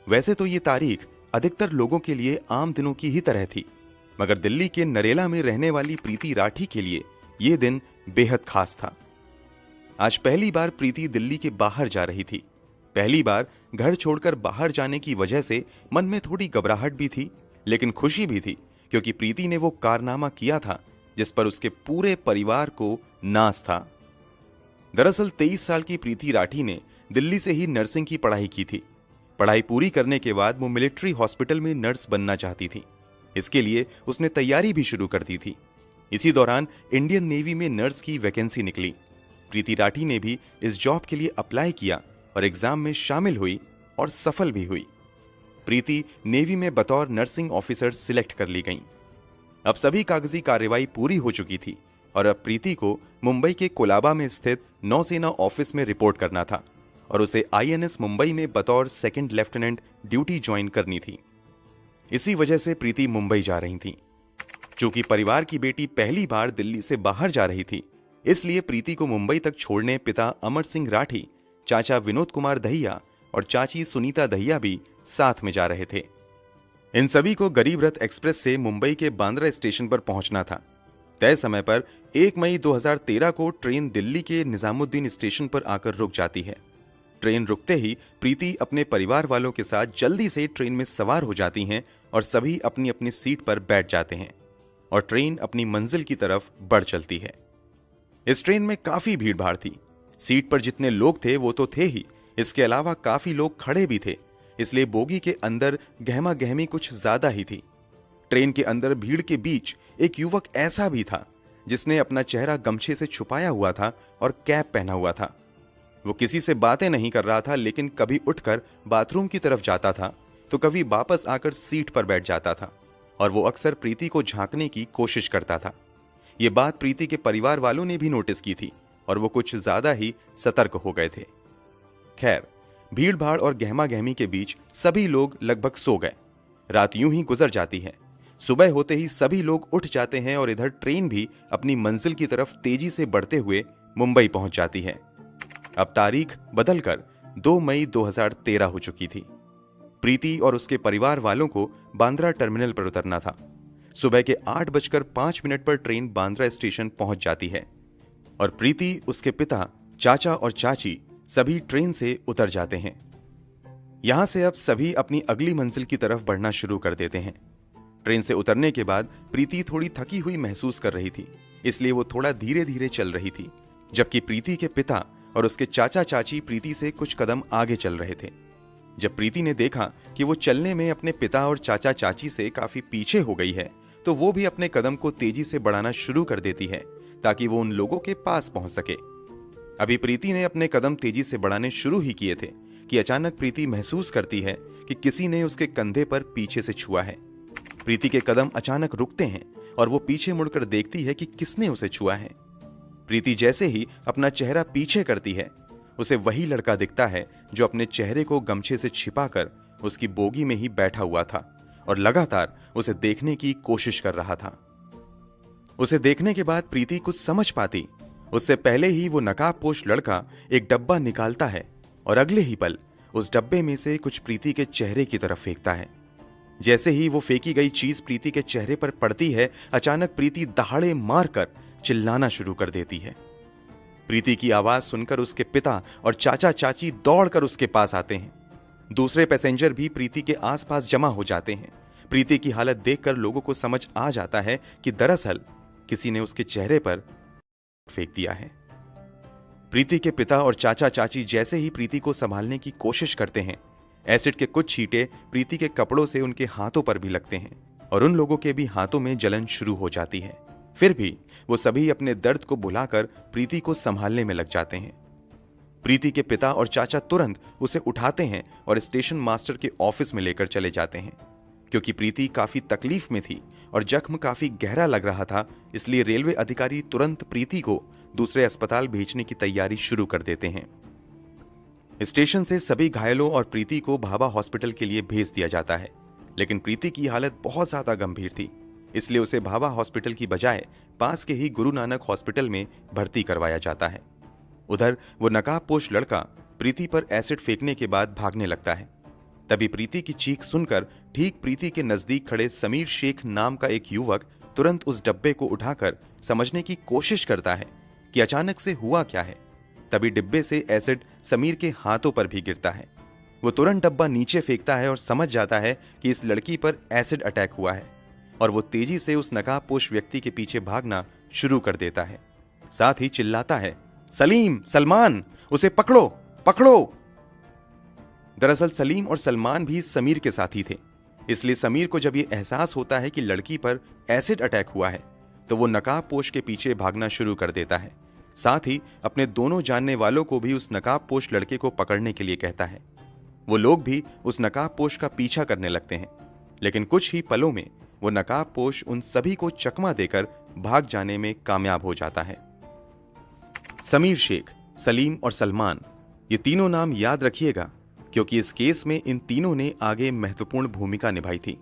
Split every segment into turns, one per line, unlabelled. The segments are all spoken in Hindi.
वैसे तो ये तारीख अधिकतर लोगों के लिए आम दिनों की ही तरह थी, मगर दिल्ली के नरेला में रहने वाली प्रीति राठी के लिए ये दिन बेहद खास था। आज पहली बार प्रीति दिल्ली के बाहर जा रही थी। पहली बार घर छोड़कर बाहर जाने की वजह से मन में थोड़ी घबराहट भी थी, लेकिन खुशी भी थी, क्योंकि प्रीति ने वो कारनामा किया था जिस पर उसके पूरे परिवार को नाज था। दरअसल 23 साल की प्रीति राठी ने दिल्ली से ही नर्सिंग की पढ़ाई की थी। पढ़ाई पूरी करने के बाद वो मिलिट्री हॉस्पिटल में नर्स बनना चाहती थी। इसके लिए उसने तैयारी भी शुरू कर दी थी। इसी दौरान इंडियन नेवी में नर्स की वैकेंसी निकली। प्रीति राठी ने भी इस जॉब के लिए अप्लाई किया और एग्जाम में शामिल हुई और सफल भी हुई। प्रीति नेवी में बतौर नर्सिंग ऑफिसर सिलेक्ट कर ली गई। अब सभी कागजी कार्रवाई पूरी हो चुकी थी और अब प्रीति को मुंबई के कोलाबा में स्थित नौसेना ऑफिस में रिपोर्ट करना था और उसे आईएनएस मुंबई में बतौर सेकंड लेफ्टिनेंट ड्यूटी ज्वाइन करनी थी। इसी वजह से प्रीति मुंबई जा रही थी। चूंकि परिवार की बेटी पहली बार दिल्ली से बाहर जा रही थी, इसलिए प्रीति को मुंबई तक छोड़ने पिता अमर सिंह राठी, चाचा विनोद कुमार दहिया और चाची सुनीता दहिया भी साथ में जा रहे थे। इन सभी को गरीब रथ एक्सप्रेस से मुंबई के बांद्रा स्टेशन पर पहुंचना था। तय समय पर 1 मई 2013 को ट्रेन दिल्ली के निजामुद्दीन स्टेशन पर आकर रुक जाती है। ट्रेन रुकते ही प्रीति अपने परिवार वालों के साथ जल्दी से ट्रेन में सवार हो जाती हैं और सभी अपनी अपनी सीट पर बैठ जाते हैं और ट्रेन अपनी मंजिल की तरफ बढ़ चलती है। इस ट्रेन में काफी भीड़ भाड़ थी। सीट पर जितने लोग थे वो तो थे ही, इसके अलावा काफी लोग खड़े भी थे, इसलिए बोगी के अंदर गहमा गहमी कुछ ज्यादा ही थी। ट्रेन के अंदर भीड़ के बीच एक युवक ऐसा भी था जिसने अपना चेहरा गमछे से छुपाया हुआ था और कैप पहना हुआ था। वो किसी से बातें नहीं कर रहा था, लेकिन कभी उठकर बाथरूम की तरफ जाता था तो कभी वापस आकर सीट पर बैठ जाता था और वो अक्सर प्रीति को झांकने की कोशिश करता था। ये बात प्रीति के परिवार वालों ने भी नोटिस की थी और वो कुछ ज्यादा ही सतर्क हो गए थे। खैर, भीड़ भाड़ और गहमा गहमी के बीच सभी लोग लगभग सो गए। रात यूं ही गुजर जाती है। सुबह होते ही सभी लोग उठ जाते हैं और इधर ट्रेन भी अपनी मंजिल की तरफ तेजी से बढ़ते हुए मुंबई पहुंच जाती है। अब तारीख बदलकर 2 मई 2013 हो चुकी थी। प्रीति और उसके परिवार वालों को बांद्रा टर्मिनल पर उतरना था। सुबह के 8:05 पर ट्रेन बांद्रा स्टेशन पहुंच जाती है और प्रीति, उसके पिता, चाचा और चाची सभी ट्रेन से उतर जाते हैं। यहां से अब सभी अपनी अगली मंजिल की तरफ बढ़ना शुरू कर देते हैं। ट्रेन से उतरने के बाद प्रीति थोड़ी थकी हुई महसूस कर रही थी, इसलिए वो थोड़ा धीरे धीरे चल रही थी, जबकि प्रीति के पिता और उसके चाचा चाची प्रीति से कुछ कदम आगे चल रहे थे। जब प्रीति ने देखा कि वो चलने में अपने पिता और चाचा चाची से काफी पीछे हो गई है, तो वो भी अपने कदम को तेजी से बढ़ाना शुरू कर देती है ताकि वो उन लोगों के पास पहुंच सके। अभी प्रीति ने अपने कदम तेजी से बढ़ाने शुरू ही किए थे कि अचानक प्रीति महसूस करती है कि किसी ने उसके कंधे पर पीछे से छुआ है। प्रीति के कदम अचानक रुकते हैं और वो पीछे मुड़कर देखती है कि किसने उसे छुआ है। प्रीति जैसे ही अपना चेहरा पीछे करती है, उसे वही लड़का दिखता है जो अपने चेहरे को गमछे से छिपाकर उसकी बोगी में ही बैठा हुआ था और लगातार उसे देखने की कोशिश कर रहा था। उसे देखने के बाद प्रीति कुछ समझ पाती उससे पहले ही वो नकाबपोश लड़का एक डब्बा निकालता है और अगले ही पल उस डब्बे में से कुछ प्रीति के चेहरे की तरफ फेंकता है। जैसे ही वो फेंकी गई चीज प्रीति के चेहरे पर पड़ती है, अचानक प्रीति दहाड़े मारकर चिल्लाना शुरू कर देती है। प्रीति की आवाज सुनकर उसके पिता और चाचा चाची दौड़कर उसके पास आते हैं। दूसरे पैसेंजर भी प्रीति के आसपास जमा हो जाते हैं। प्रीति की हालत देखकर लोगों को समझ आ जाता है कि दरअसल किसी ने उसके चेहरे पर फेंक दिया है। प्रीति के पिता और चाचा चाची जैसे ही प्रीति को संभालने की कोशिश करते हैं, एसिड के कुछ छींटे प्रीति के कपड़ों से उनके हाथों पर भी लगते हैं और उन लोगों के भी हाथों में जलन शुरू हो जाती है। फिर भी वो सभी अपने दर्द को भुलाकर प्रीति को संभालने में लग जाते हैं। प्रीति के पिता और चाचा तुरंत उसे उठाते हैं और स्टेशन मास्टर के ऑफिस में लेकर चले जाते हैं। क्योंकि प्रीति काफी तकलीफ में थी और जख्म काफी गहरा लग रहा था, इसलिए रेलवे अधिकारी तुरंत प्रीति को दूसरे अस्पताल भेजने की तैयारी शुरू कर देते हैं। स्टेशन से सभी घायलों और प्रीति को भाभा हॉस्पिटल के लिए भेज दिया जाता है, लेकिन प्रीति की हालत बहुत ज्यादा गंभीर थी, इसलिए उसे भाभा हॉस्पिटल की बजाय पास के ही गुरु नानक हॉस्पिटल में भर्ती करवाया जाता है। उधर वो नकाबपोश लड़का प्रीति पर एसिड फेंकने के बाद भागने लगता है। तभी प्रीति की चीख सुनकर ठीक प्रीति के नजदीक खड़े समीर शेख नाम का एक युवक तुरंत उस डब्बे को उठाकर समझने की कोशिश करता है कि अचानक से हुआ क्या है। तभी डिब्बे से एसिड समीर के हाथों पर भी गिरता है। वो तुरंत डब्बा नीचे फेंकता है और समझ जाता है कि इस लड़की पर एसिड अटैक हुआ है, और वो तेजी से उस नकाबपोश व्यक्ति के पीछे भागना शुरू कर देता है। साथ ही चिल्लाता है, सलीम, सलमान, उसे पकड़ो, पकड़ो। दरअसल सलीम और सलमान भी समीर के साथी थे, इसलिए समीर को जब ये एहसास होता है कि लड़की पर एसिड अटैक हुआ है तो वो नकाबपोश के पीछे भागना शुरू कर देता है। साथ ही अपने दोनों जानने वालों को भी उस नकाबपोश लड़के को पकड़ने के लिए कहता है। वो लोग भी उस नकाबपोश का पीछा करने लगते हैं, लेकिन कुछ ही पलों में वो नकाबपोश उन सभी को चकमा देकर भाग जाने में कामयाब हो जाता है। समीर शेख, सलीम और सलमान, ये तीनों नाम याद रखिएगा, क्योंकि इस केस में इन तीनों ने आगे महत्वपूर्ण भूमिका निभाई थी।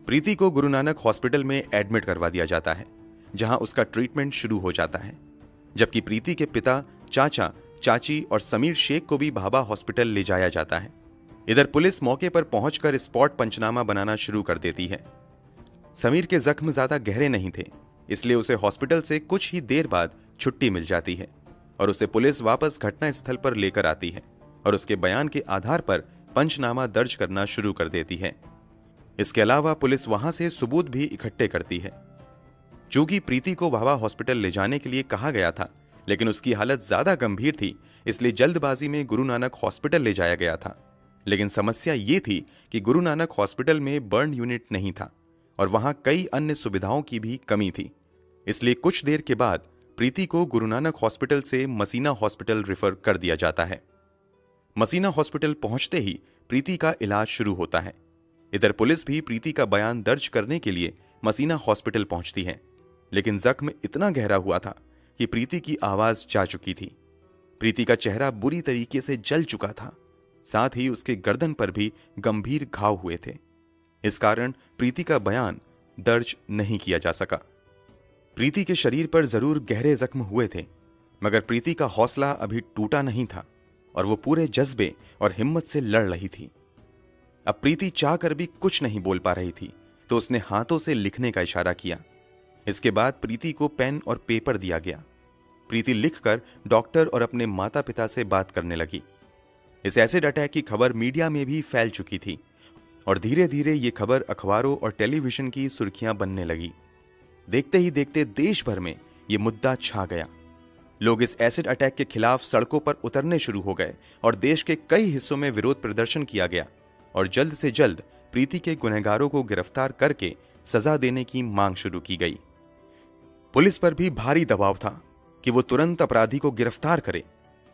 प्रीति को गुरु नानक हॉस्पिटल में एडमिट करवा दिया जाता है, जहां उसका ट्रीटमेंट शुरू हो जाता है, जबकि प्रीति के पिता, चाचा, चाची और समीर शेख को भी भाभा हॉस्पिटल ले जाया जाता है। इधर पुलिस मौके पर पहुंचकर स्पॉट पंचनामा बनाना शुरू कर देती है। समीर के जख्म ज्यादा गहरे नहीं थे, इसलिए उसे हॉस्पिटल से कुछ ही देर बाद छुट्टी मिल जाती है और उसे पुलिस वापस घटना स्थल पर लेकर आती है और उसके बयान के आधार पर पंचनामा दर्ज करना शुरू कर देती है। इसके अलावा पुलिस वहां से सबूत भी इकट्ठे करती है। चूंकि प्रीति को भाभा हॉस्पिटल ले जाने के लिए कहा गया था, लेकिन उसकी हालत ज्यादा गंभीर थी, इसलिए जल्दबाजी में गुरु नानक हॉस्पिटल ले जाया गया था। लेकिन समस्या ये थी कि गुरु नानक हॉस्पिटल में बर्न यूनिट नहीं था और वहां कई अन्य सुविधाओं की भी कमी थी। इसलिए कुछ देर के बाद प्रीति को गुरु नानक हॉस्पिटल से मसीना हॉस्पिटल रेफर कर दिया जाता है। मसीना हॉस्पिटल पहुंचते ही प्रीति का इलाज शुरू होता है। इधर पुलिस भी प्रीति का बयान दर्ज करने के लिए मसीना हॉस्पिटल पहुंचती है, लेकिन जख्म इतना गहरा हुआ था कि प्रीति की आवाज जा चुकी थी। प्रीति का चेहरा बुरी तरीके से जल चुका था, साथ ही उसके गर्दन पर भी गंभीर घाव हुए थे। इस कारण प्रीति का बयान दर्ज नहीं किया जा सका। प्रीति के शरीर पर जरूर गहरे जख्म हुए थे, मगर प्रीति का हौसला अभी टूटा नहीं था और वो पूरे जज्बे और हिम्मत से लड़ रही थी। अब प्रीति चाहकर भी कुछ नहीं बोल पा रही थी, तो उसने हाथों से लिखने का इशारा किया। इसके बाद प्रीति को पेन और पेपर दिया गया। प्रीति लिखकर डॉक्टर और अपने माता पिता से बात करने लगी। इस एसिड अटैक की खबर मीडिया में भी फैल चुकी थी और धीरे धीरे ये खबर अखबारों और टेलीविजन की सुर्खियां बनने लगी। देखते ही देखते देश भर में ये मुद्दा छा गया। लोग इस एसिड अटैक के खिलाफ सड़कों पर उतरने शुरू हो गए और देश के कई हिस्सों में विरोध प्रदर्शन किया गया और जल्द से जल्द प्रीति के गुनहगारों को गिरफ्तार करके सजा देने की मांग शुरू की गई। पुलिस पर भी भारी दबाव था कि वो तुरंत अपराधी को गिरफ्तार करे,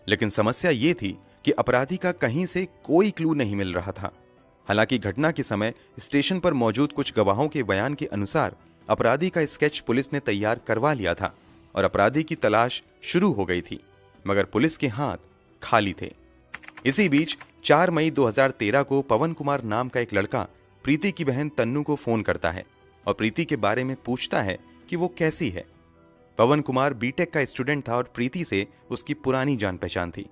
लेकिन समस्या ये थी कि अपराधी का कहीं से कोई क्लू नहीं मिल रहा था। हालांकि घटना के समय स्टेशन पर मौजूद कुछ गवाहों के बयान के अनुसार अपराधी का स्केच पुलिस ने तैयार करवा लिया था और अपराधी की तलाश शुरू हो गई थी, मगर पुलिस के हाथ खाली थे। इसी बीच 4 मई 2013 को पवन कुमार नाम का एक लड़का प्रीति की बहन तन्नू को फोन करता है और प्रीति के बारे में पूछता है कि वो कैसी है। पवन कुमार बीटेक का स्टूडेंट था और प्रीति से उसकी पुरानी जान पहचान थी।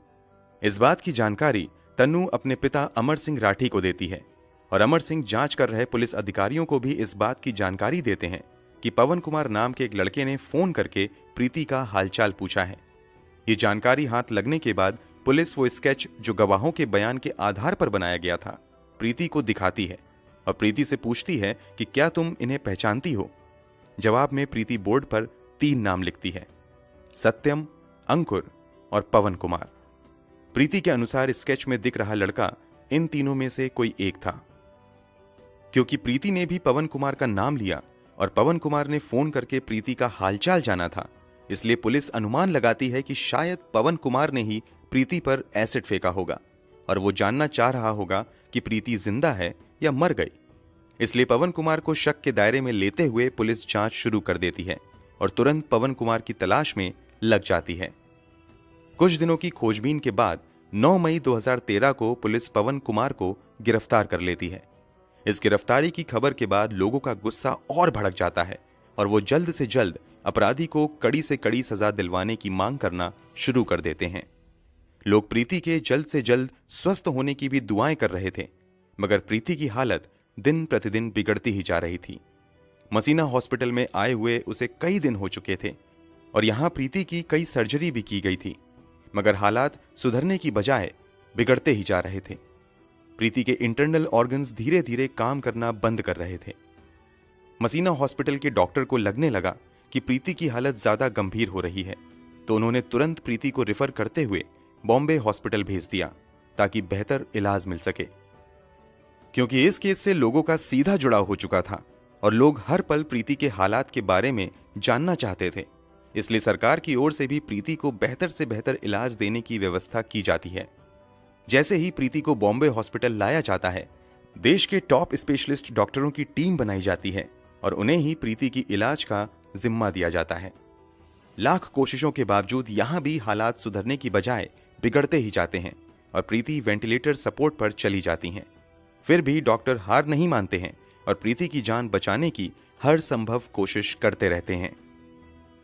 इस बात की जानकारी तन्नू अपने पिता अमर सिंह राठी को देती है और अमर सिंह जांच कर रहे पुलिस अधिकारियों को भी इस बात की जानकारी देते हैं कि पवन कुमार नाम के एक लड़के ने फोन करके प्रीति का हालचाल पूछा है। ये जानकारी हाथ लगने के बाद पुलिस वो स्केच जो गवाहों के बयान के आधार पर बनाया गया था प्रीति को दिखाती है और प्रीति से पूछती है कि क्या तुम इन्हें पहचानती हो। जवाब में प्रीति बोर्ड पर 3 नाम लिखती है, सत्यम, अंकुर और पवन कुमार। प्रीति के अनुसार स्केच में दिख रहा लड़का इन तीनों में से कोई एक था। क्योंकि प्रीति ने भी पवन कुमार का नाम लिया और पवन कुमार ने फोन करके प्रीति का हालचाल जाना था, इसलिए पुलिस अनुमान लगाती है कि शायद पवन कुमार ने ही प्रीति पर एसिड फेंका होगा और वो जानना चाह रहा होगा कि प्रीति जिंदा है या मर गई। इसलिए पवन कुमार को शक के दायरे में लेते हुए पुलिस जांच शुरू कर देती है और तुरंत पवन कुमार की तलाश में लग जाती है। कुछ दिनों की खोजबीन के बाद 9 मई 2013 को पुलिस पवन कुमार को गिरफ्तार कर लेती है। इस गिरफ्तारी की खबर के बाद लोगों का गुस्सा और भड़क जाता है और वो जल्द से जल्द अपराधी को कड़ी से कड़ी सजा दिलवाने की मांग करना शुरू कर देते हैं। लोग प्रीति के जल्द से जल्द स्वस्थ होने की भी दुआएं कर रहे थे, मगर प्रीति की हालत दिन प्रतिदिन बिगड़ती ही जा रही थी। मसीना हॉस्पिटल में आए हुए उसे कई दिन हो चुके थे और यहां प्रीति की कई सर्जरी भी की गई थी, मगर हालात सुधरने की बजाय बिगड़ते ही जा रहे थे। प्रीति के इंटरनल ऑर्गन्स धीरे धीरे काम करना बंद कर रहे थे। मसीना हॉस्पिटल के डॉक्टर को लगने लगा कि प्रीति की हालत ज्यादा गंभीर हो रही है, तो उन्होंने तुरंत प्रीति को रेफर करते हुए बॉम्बे हॉस्पिटल भेज दिया ताकि बेहतर इलाज मिल सके। क्योंकि इस केस से लोगों का सीधा जुड़ाव हो चुका था और लोग हर पल प्रीति के हालात के बारे में जानना चाहते थे, इसलिए सरकार की ओर से भी प्रीति को बेहतर से बेहतर इलाज देने की व्यवस्था की जाती है। जैसे ही प्रीति को बॉम्बे हॉस्पिटल लाया जाता है, देश के टॉप स्पेशलिस्ट डॉक्टरों की टीम बनाई जाती है और उन्हें ही प्रीति की इलाज का जिम्मा दिया जाता है। लाख कोशिशों के बावजूद यहां भी हालात सुधरने की बजाय बिगड़ते ही जाते हैं और प्रीति वेंटिलेटर सपोर्ट पर चली जाती हैं। फिर भी डॉक्टर हार नहीं मानते हैं और प्रीति की जान बचाने की हर संभव कोशिश करते रहते हैं।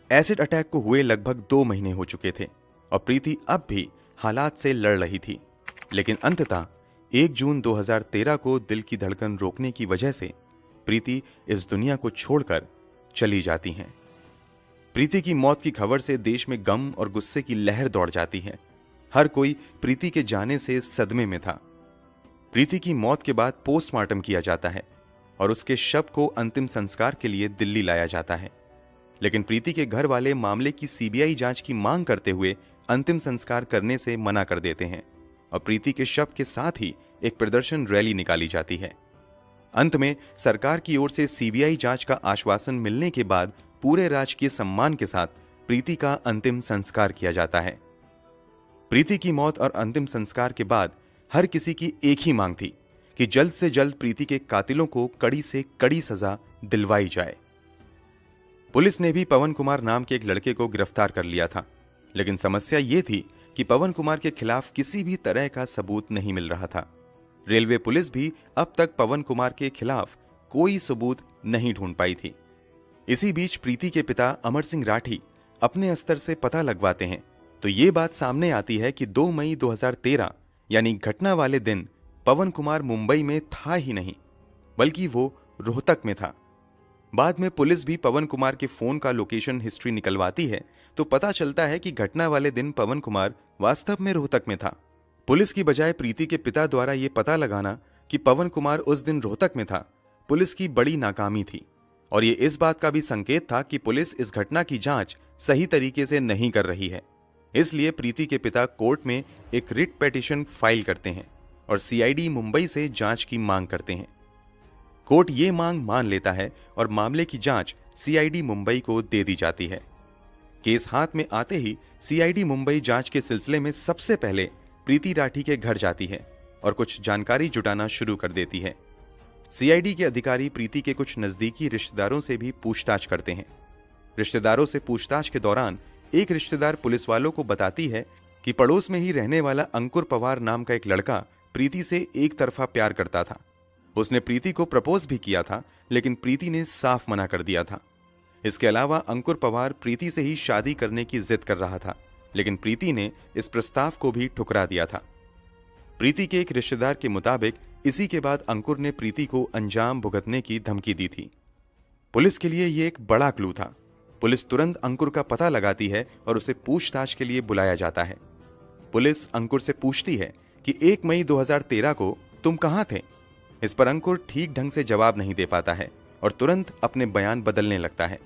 एसिड अटैक को हुए लगभग 2 महीने हो चुके थे और प्रीति अब भी हालात से लड़ रही थी, लेकिन अंततः 1 जून 2013 को दिल की धड़कन रोकने की वजह से प्रीति इस दुनिया को छोड़कर चली जाती हैं। प्रीति की मौत की खबर से देश में गम और गुस्से की लहर दौड़ जाती है। हर कोई प्रीति के जाने से सदमे में था। प्रीति की मौत के बाद पोस्टमार्टम किया जाता है और उसके शव को अंतिम संस्कार के लिए दिल्ली लाया जाता है, लेकिन प्रीति के घर वाले मामले की सीबीआई जांच की मांग करते हुए अंतिम संस्कार करने से मना कर देते हैं और प्रीति के शव के साथ ही एक प्रदर्शन रैली निकाली जाती है। अंत में सरकार की ओर से सीबीआई जांच का आश्वासन मिलने के बाद पूरे राजकीय सम्मान के साथ प्रीति का अंतिम संस्कार किया जाता है। प्रीति की मौत और अंतिम संस्कार के बाद हर किसी की एक ही मांग थी कि जल्द से जल्द प्रीति के कातिलों को कड़ी से कड़ी सजा दिलवाई जाए। पुलिस ने भी पवन कुमार नाम के एक लड़के को गिरफ्तार कर लिया था, लेकिन समस्या ये थी कि पवन कुमार के खिलाफ किसी भी तरह का सबूत नहीं मिल रहा था। रेलवे पुलिस भी अब तक पवन कुमार के खिलाफ कोई सबूत नहीं ढूंढ पाई थी। इसी बीच प्रीति के पिता अमर सिंह राठी अपने स्तर से पता लगवाते हैं तो ये बात सामने आती है कि 2 मई 2013 यानी घटना वाले दिन पवन कुमार मुंबई में था ही नहीं, बल्कि वो रोहतक में था। बाद में पुलिस भी पवन कुमार के फोन का लोकेशन हिस्ट्री निकलवाती है तो पता चलता है कि घटना वाले दिन पवन कुमार वास्तव में रोहतक में था। पुलिस की बजाय प्रीति के पिता द्वारा यह पता लगाना कि पवन कुमार उस दिन रोहतक में था, पुलिस की बड़ी नाकामी थी और ये इस बात का भी संकेत था कि पुलिस इस घटना की जांच सही तरीके से नहीं कर रही है। इसलिए प्रीति के पिता कोर्ट में एक रिट पिटीशन फाइल करते हैं और सीआईडी मुंबई से जांच की मांग करते हैं। कोर्ट ये मांग मान लेता है और मामले की जांच सीआईडी मुंबई को दे दी जाती है। केस हाथ में आते ही सीआईडी मुंबई जांच के सिलसिले में सबसे पहले प्रीति राठी के घर जाती है और कुछ जानकारी जुटाना शुरू कर देती है। सीआईडी के अधिकारी प्रीति के कुछ नजदीकी रिश्तेदारों से भी पूछताछ करते हैं। रिश्तेदारों से पूछताछ के दौरान एक रिश्तेदार पुलिस वालों को बताती है कि पड़ोस में ही रहने वाला अंकुर पवार नाम का एक लड़का प्रीति से एक तरफा प्यार करता था। उसने प्रीति को प्रपोज भी किया था, लेकिन प्रीति ने साफ मना कर दिया था। इसके अलावा अंकुर पवार प्रीति से ही शादी करने की जिद कर रहा था, लेकिन प्रीति ने इस प्रस्ताव को भी ठुकरा दिया था। प्रीति के एक रिश्तेदार के मुताबिक इसी के बाद अंकुर ने प्रीति को अंजाम भुगतने की धमकी दी थी। पुलिस के लिए यह एक बड़ा क्लू था। पुलिस तुरंत अंकुर का पता लगाती है और उसे पूछताछ के लिए बुलाया जाता है। पुलिस अंकुर से पूछती है कि 1 मई 2013 को तुम कहां थे। इस पर अंकुर ठीक ढंग से जवाब नहीं दे पाता है और तुरंत अपने बयान बदलने लगता है।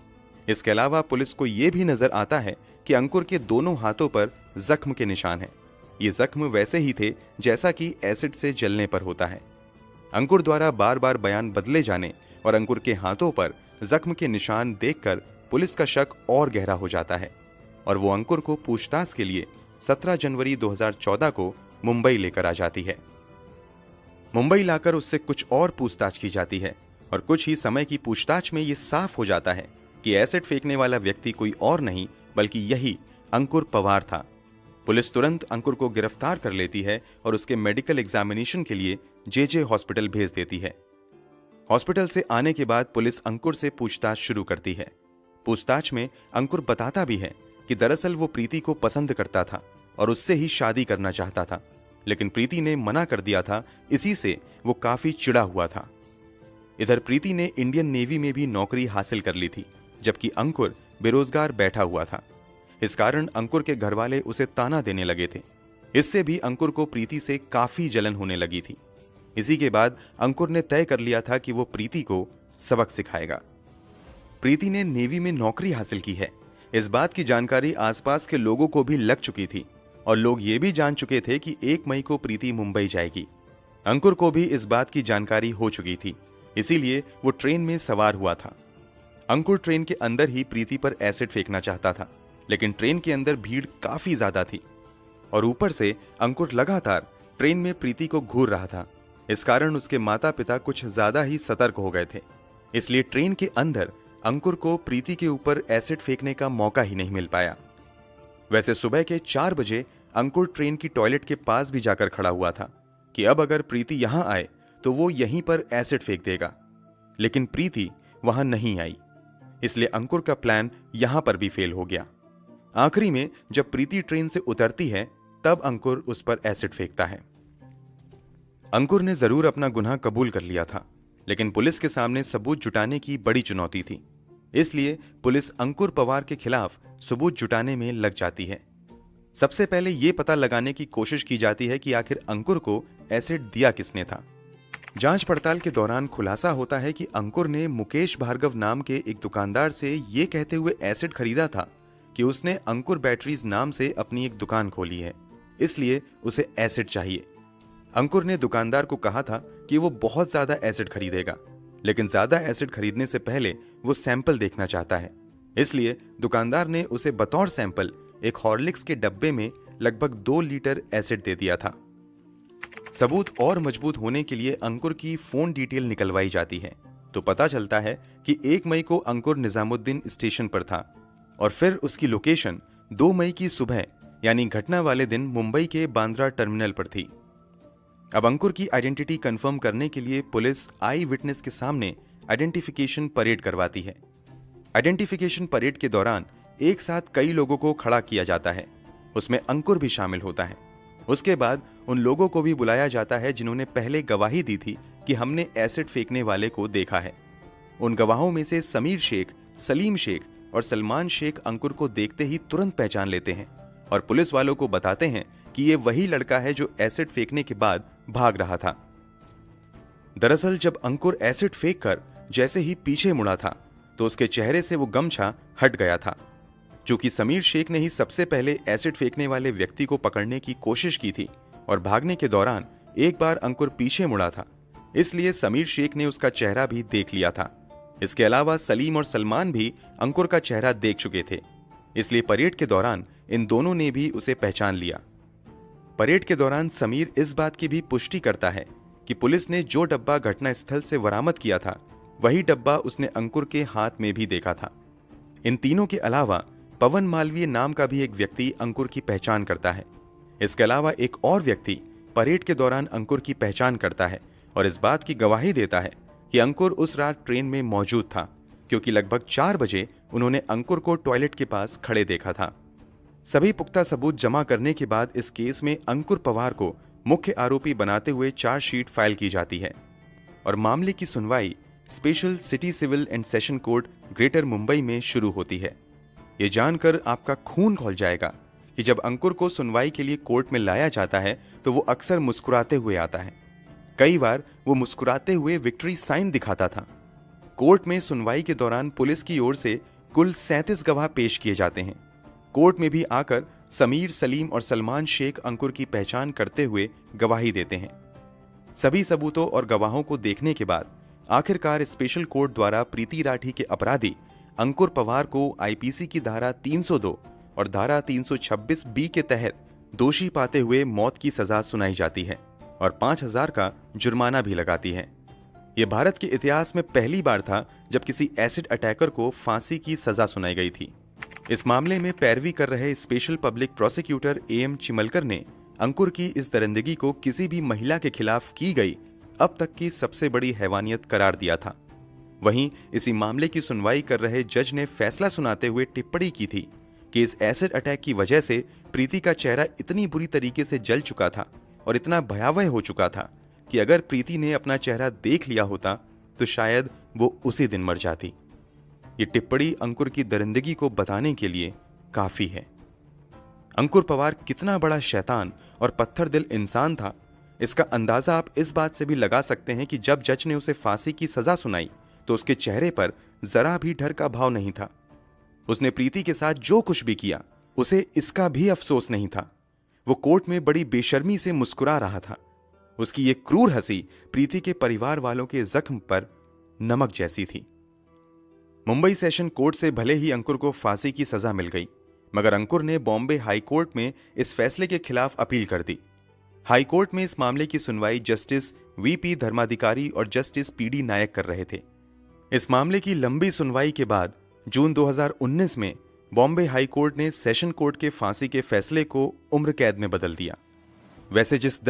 इसके अलावा पुलिस को यह भी नजर आता है कि अंकुर के दोनों हाथों पर जख्म के निशान हैं। ये जख्म वैसे ही थे जैसा कि एसिड से जलने पर होता है। अंकुर द्वारा बार बार बयान बदले जाने और अंकुर के हाथों पर जख्म के निशान देखकर पुलिस का शक और गहरा हो जाता है और वो अंकुर को पूछताछ के लिए 17 जनवरी 2014 को मुंबई लेकर आ जाती है। मुंबई लाकर उससे कुछ और पूछताछ की जाती है और कुछ ही समय की पूछताछ में ये साफ हो जाता है कि एसिड फेंकने वाला व्यक्ति कोई और नहीं बल्कि यही अंकुर पवार था। पुलिस तुरंत अंकुर को गिरफ्तार कर लेती है और उसके मेडिकल एग्जामिनेशन के लिए जेजे हॉस्पिटल भेज देती है। हॉस्पिटल से आने के बाद पुलिस अंकुर से पूछताछ शुरू करती है। पूछताछ में अंकुर बताता भी है कि दरअसल वो प्रीति को पसंद करता था और उससे ही शादी करना चाहता था, लेकिन प्रीति ने मना कर दिया था। इसी से वो काफी चिढ़ा हुआ था। इधर प्रीति ने इंडियन नेवी में भी नौकरी हासिल कर ली थी, जबकि अंकुर बेरोजगार बैठा हुआ था। इस कारण अंकुर के घरवाले उसे ताना देने लगे थे। इससे भी अंकुर को प्रीति से काफी जलन होने लगी थी। इसी के बाद अंकुर ने तय कर लिया था कि वो प्रीति को सबक सिखाएगा। प्रीति ने नेवी में नौकरी हासिल की है, इस बात की जानकारी आसपास के लोगों को भी लग चुकी थी और लोग ये भी जान चुके थे कि 1 मई को प्रीति मुंबई जाएगी। अंकुर को भी इस बात की जानकारी हो चुकी थी, इसीलिए वो ट्रेन में सवार हुआ था। अंकुर ट्रेन के अंदर ही प्रीति पर एसिड फेंकना चाहता था, लेकिन ट्रेन के अंदर भीड़ काफी ज्यादा थी और ऊपर से अंकुर लगातार ट्रेन में प्रीति को घूर रहा था। इस कारण उसके माता पिता कुछ ज्यादा ही सतर्क हो गए थे, इसलिए ट्रेन के अंदर अंकुर को प्रीति के ऊपर एसिड फेंकने का मौका ही नहीं मिल पाया। वैसे सुबह के 4 बजे अंकुर ट्रेन की टॉयलेट के पास भी जाकर खड़ा हुआ था कि अब अगर प्रीति यहां आए तो वो यहीं पर एसिड फेंक देगा, लेकिन प्रीति वहां नहीं आई, इसलिए अंकुर का प्लान यहां पर भी फेल हो गया। आखिरी में जब प्रीति ट्रेन से उतरती है तब अंकुर उस पर एसिड फेंकता है। अंकुर ने जरूर अपना गुनाह कबूल कर लिया था, लेकिन पुलिस के सामने सबूत जुटाने की बड़ी चुनौती थी, इसलिए पुलिस अंकुर पवार के खिलाफ सबूत जुटाने में लग जाती है। सबसे पहले यह पता लगाने की कोशिश की जाती है कि आखिर अंकुर को एसिड दिया किसने था। जांच पड़ताल के दौरान खुलासा होता है कि अंकुर ने मुकेश भार्गव नाम के एक दुकानदार से यह कहते हुए एसिड खरीदा था कि उसने अंकुर बैटरीज नाम से अपनी एक दुकान खोली है, इसलिए उसे एसिड चाहिए। अंकुर ने दुकानदार को कहा था कि वो बहुत ज्यादा एसिड खरीदेगा, लेकिन ज्यादा एसिड खरीदने से पहले वो सैंपल देखना चाहता है, इसलिए दुकानदार ने उसे बतौर सैंपल एक हॉर्लिक्स के डब्बे में लगभग 2 लीटर एसिड दे दिया था। सबूत और मजबूत होने के लिए अंकुर की फोन डिटेल निकलवाई जाती है, तो पता चलता है कि 1 मई को अंकुर निजामुद्दीन स्टेशन पर था और फिर उसकी लोकेशन 2 मई की सुबह यानी घटना वाले दिन मुंबई के बांद्रा टर्मिनल पर थी। अब अंकुर की आइडेंटिटी कंफर्म करने के लिए पुलिस आई विटनेस के सामने आइडेंटिफिकेशन परेड करवाती है। आइडेंटिफिकेशन परेड के दौरान एक साथ कई लोगों को खड़ा किया जाता है, उसमें अंकुर भी शामिल होता है। उसके बाद उन लोगों को भी बुलाया जाता है जिन्होंने पहले गवाही दी थी कि हमने एसिड फेंकने वाले को देखा है। उन गवाहों में से समीर शेख, सलीम शेख और सलमान शेख अंकुर को देखते ही तुरंत पहचान लेते हैं और पुलिस वालों को बताते हैं कि ये वही लड़का है जो एसिड फेंकने के बाद भाग रहा था। दरअसल जब अंकुर एसिड फेंक कर जैसे ही पीछे मुड़ा था तो उसके चेहरे से वो गमछा हट गया था। चूंकि समीर शेख ने ही सबसे पहले एसिड फेंकने वाले व्यक्ति को पकड़ने की कोशिश की थी और भागने के दौरान एक बार अंकुर पीछे मुड़ा था, इसलिए समीर शेख ने उसका चेहरा भी देख लिया था। इसके अलावा सलीम और सलमान भी अंकुर का चेहरा देख चुके थे, इसलिए परेड के दौरान इन दोनों ने भी उसे पहचान लिया। परेड के दौरान समीर इस बात की भी पुष्टि करता है कि पुलिस ने जो डब्बा घटना स्थल से बरामद किया था वही डब्बा उसने अंकुर के हाथ में भी देखा था। इन तीनों के अलावा पवन मालवीय नाम का भी एक व्यक्ति अंकुर की पहचान करता है। इसके अलावा एक और व्यक्ति परेड के दौरान अंकुर की पहचान करता है और इस बात की गवाही देता है कि अंकुर उस रात ट्रेन में मौजूद था, क्योंकि लगभग 4 बजे उन्होंने अंकुर को टॉयलेट के पास खड़े देखा था। सभी पुख्ता सबूत जमा करने के बाद इस केस में अंकुर पवार को मुख्य आरोपी बनाते हुए चार्जशीट फाइल की जाती है और मामले की सुनवाई special city civil and session court greater Mumbai में शुरू होती है। ये जानकर आपका खून खौल जाएगा कि जब अंकुर को सुनवाई के लिए कोर्ट में लाया जाता है तो वो अक्सर मुस्कुराते हुए आता है। कई बार वो मुस्कुराते हुए विक्ट्री साइन दिखाता था। कोर्ट में सुनवाई के दौरान पुलिस की ओर से कुल 37 गवाह पेश किए जाते हैं। कोर्ट में भी आकर समीर, सलीम और सलमान शेख अंकुर की पहचान करते हुए गवाही देते हैं। सभी सबूतों और गवाहों को देखने के बाद आखिरकार स्पेशल कोर्ट द्वारा प्रीति राठी के अपराधी अंकुर पवार को आईपीसी की धारा 302 और धारा 326 बी के तहत दोषी पाते हुए मौत की सजा सुनाई जाती है और 5,000 का जुर्माना भी लगाती है। यह भारत के इतिहास में पहली बार था जब किसी एसिड अटैकर को फांसी की सजा सुनाई गई थी। इस मामले में पैरवी कर रहे स्पेशल पब्लिक प्रोसिक्यूटर एएम चिमलकर ने अंकुर की इस दरिंदगी को किसी भी महिला के खिलाफ की गई अब तक की सबसे बड़ी हैवानियत करार दिया था। वहीं इसी मामले की सुनवाई कर रहे जज ने फैसला सुनाते हुए टिप्पणी की थी कि इस एसिड अटैक की वजह से प्रीति का चेहरा इतनी बुरी तरीके से जल चुका था और इतना भयावह हो चुका था कि अगर प्रीति ने अपना चेहरा देख लिया होता तो शायद वो उसी दिन मर जाती। ये टिप्पणी अंकुर की दरिंदगी को बताने के लिए काफी है। अंकुर पवार कितना बड़ा शैतान और पत्थर दिल इंसान था, इसका अंदाजा आप इस बात से भी लगा सकते हैं कि जब जज ने उसे फांसी की सजा सुनाई तो उसके चेहरे पर जरा भी डर का भाव नहीं था। उसने प्रीति के साथ जो कुछ भी किया उसे इसका भी अफसोस नहीं था। वो कोर्ट में बड़ी बेशर्मी से मुस्कुरा रहा था। उसकी ये क्रूर हंसी प्रीति के परिवार वालों के जख्म पर नमक जैसी थी। मुंबई सेशन कोर्ट से भले ही अंकुर को फांसी की सजा मिल गई, मगर अंकुर ने बॉम्बे हाई कोर्ट में इस फैसले के खिलाफ अपील कर दी। हाई कोर्ट में इस मामले की सुनवाई जस्टिस वीपी धर्माधिकारी और जस्टिस पीडी नायक कर रहे थे। इस मामले की लंबी सुनवाई के बाद जून 2019 में बॉम्बे हाई कोर्ट ने सेशन कोर्ट के फांसी के फैसले को उम्र कैद में बदल दिया। वैसे जिस